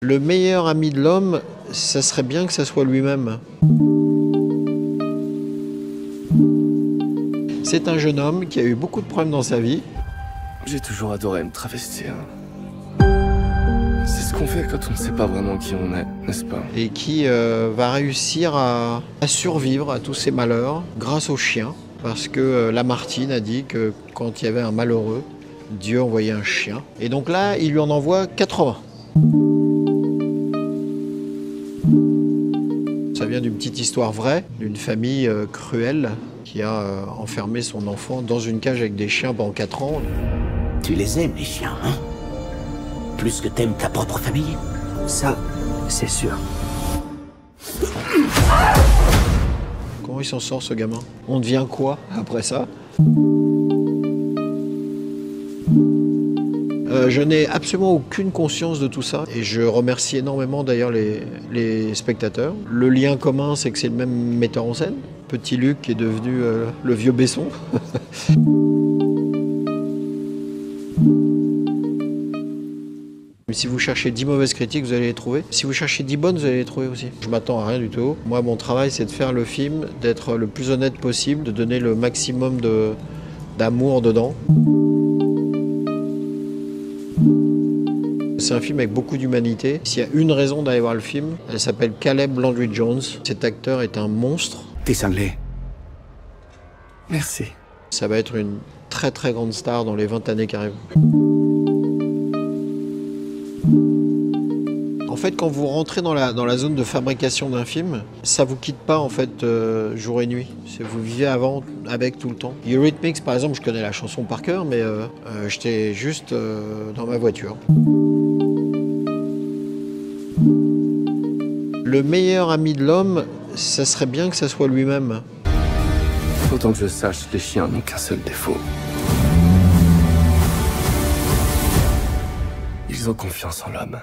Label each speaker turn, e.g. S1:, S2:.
S1: Le meilleur ami de l'homme, ça serait bien que ça soit lui-même. C'est un jeune homme qui a eu beaucoup de problèmes dans sa vie.
S2: J'ai toujours adoré me travestir. C'est ce qu'on fait quand on ne sait pas vraiment qui on est, n'est-ce pas?
S1: Et qui va réussir à survivre à tous ses malheurs grâce au chien. Parce que Lamartine a dit que quand il y avait un malheureux, Dieu envoyait un chien. Et donc là, il lui en envoie 80. Ça vient d'une petite histoire vraie, d'une famille cruelle qui a enfermé son enfant dans une cage avec des chiens pendant 4 ans.
S3: Tu les aimes, les chiens, hein? Plus que t'aimes ta propre famille? Ça, c'est sûr.
S1: Comment il s'en sort, ce gamin? On devient quoi après ça? Je n'ai absolument aucune conscience de tout ça et je remercie énormément d'ailleurs les spectateurs. Le lien commun, c'est que c'est le même metteur en scène. Petit Luc qui est devenu le vieux Besson. Si vous cherchez 10 mauvaises critiques, vous allez les trouver. Si vous cherchez 10 bonnes, vous allez les trouver aussi. Je m'attends à rien du tout. Moi, mon travail, c'est de faire le film, d'être le plus honnête possible, de donner le maximum d'amour dedans. C'est un film avec beaucoup d'humanité. S'il y a une raison d'aller voir le film, elle s'appelle Caleb Landry Jones. Cet acteur est un monstre.
S3: T'es cinglé.
S2: Merci.
S1: Ça va être une très très grande star dans les 20 années qui arrivent. En fait, quand vous rentrez dans la zone de fabrication d'un film, ça vous quitte pas en fait jour et nuit. Vous vivez avec tout le temps. Eurythmics, par exemple, je connais la chanson par cœur, mais j'étais juste dans ma voiture. Le meilleur ami de l'homme, ça serait bien que ça soit lui-même.
S2: Autant que je sache, les chiens n'ont qu'un seul défaut. Ils ont confiance en l'homme.